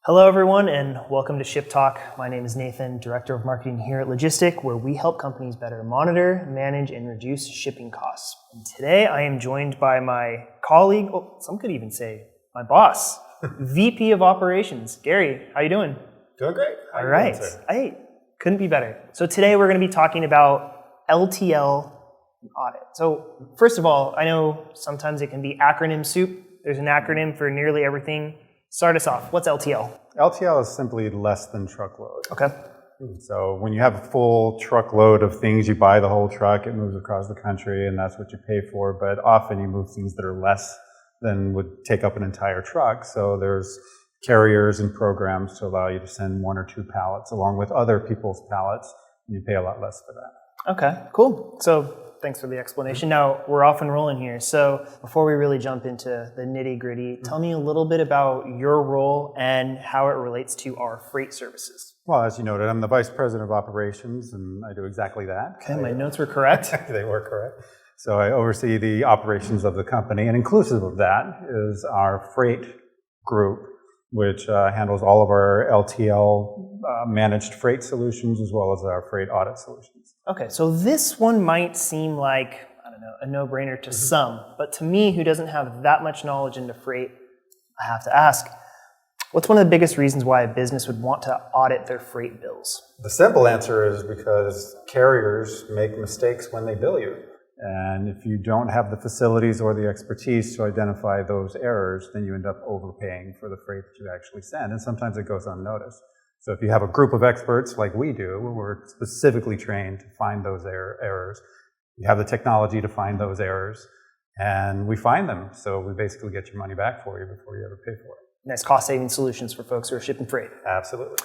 Hello everyone and welcome to Ship Talk. My name is Nathan, Director of Marketing here at Logistic, where we help companies better monitor, manage, and reduce shipping costs. And today I am joined by my colleague, some could even say my boss, VP of Operations, Gary. How you doing? Doing great. All right. Hey, couldn't be better. So today we're going to be talking about LTL and audit. So first of all, I know sometimes it can be acronym soup. There's an acronym for nearly everything. Start us off. What's LTL? LTL is simply less than truckload. Okay. So when you have a full truckload of things, you buy the whole truck, it moves across the country, and that's what you pay for. But often you move things that are less than would take up an entire truck. So there's carriers and programs to allow you to send 1 or 2 pallets along with other people's pallets, and you pay a lot less for that. Okay, cool. So thanks for the explanation. Now, we're off and rolling here. So before we really jump into the nitty-gritty, tell me a little bit about your role and how it relates to our freight services. Well, as you noted, I'm the Vice President of Operations, and I do exactly that. Okay, my notes were correct. They were correct. So I oversee the operations of the company, and inclusive of that is our freight group, which handles all of our LTL managed freight solutions as well as our freight audit solutions. Okay, so this one might seem like, I don't know, a no-brainer to some, but to me, who doesn't have that much knowledge into freight, I have to ask, what's one of the biggest reasons why a business would want to audit their freight bills? The simple answer is because carriers make mistakes when they bill you. And if you don't have the facilities or the expertise to identify those errors, then you end up overpaying for the freight that you actually send. And sometimes it goes unnoticed. So if you have a group of experts like we do, we're specifically trained to find those errors. You have the technology to find those errors, and we find them. So we basically get your money back for you before you ever pay for it. Nice cost-saving solutions for folks who are shipping freight. Absolutely.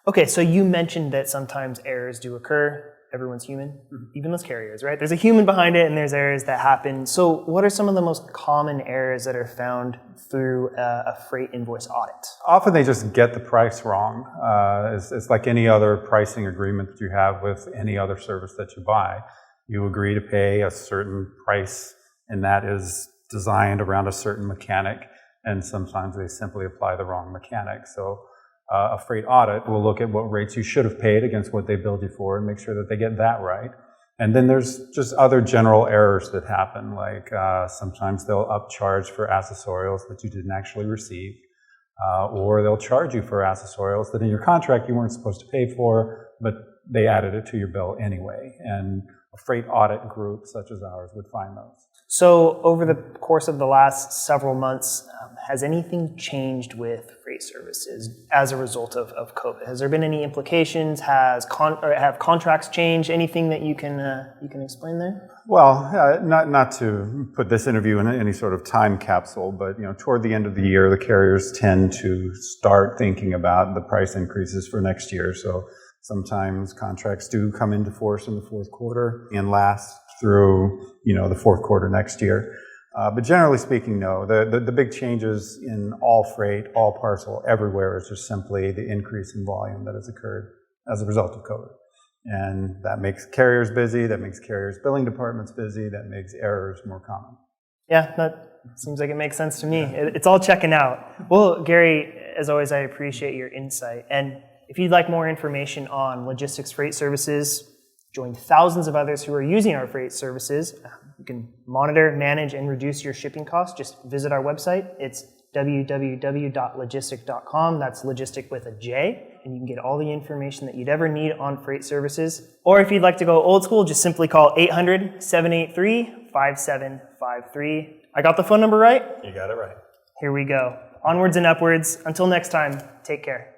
Okay, so you mentioned that sometimes errors do occur. Everyone's human, even those carriers, right? There's a human behind it and there's errors that happen. So what are some of the most common errors that are found through a freight invoice audit? Often they just get the price wrong. It's like any other pricing agreement that you have with any other service that you buy. You agree to pay a certain price, and that is designed around a certain mechanic, and sometimes they simply apply the wrong mechanic. So a freight audit will look at what rates you should have paid against what they billed you for and make sure that they get that right. And then there's just other general errors that happen, like sometimes they'll upcharge for accessorials that you didn't actually receive, or they'll charge you for accessorials that in your contract you weren't supposed to pay for, but they added it to your bill anyway. And a freight audit group such as ours would find those. So over the course of the last several months, has anything changed with freight services as a result of COVID? Has there been any implications? Have contracts changed? Anything that you can explain there? Well, not to put this interview in any sort of time capsule, but toward the end of the year, the carriers tend to start thinking about the price increases for next year. So sometimes contracts do come into force in the fourth quarter and last through the fourth quarter next year. But generally speaking, no. The big changes in all freight, all parcel, everywhere is just simply the increase in volume that has occurred as a result of COVID. And that makes carriers busy, that makes carriers' billing departments busy, that makes errors more common. Yeah, that seems like it makes sense to me. It's all checking out. Well, Gary, as always, I appreciate your insight. And if you'd like more information on logistics freight services, join thousands of others who are using our freight services. You can monitor, manage, and reduce your shipping costs. Just visit our website. It's www.logistic.com. That's logistic with a J. And you can get all the information that you'd ever need on freight services. Or if you'd like to go old school, just simply call 800-783-5753. I got the phone number right? You got it right. Here we go. Onwards and upwards. Until next time, take care.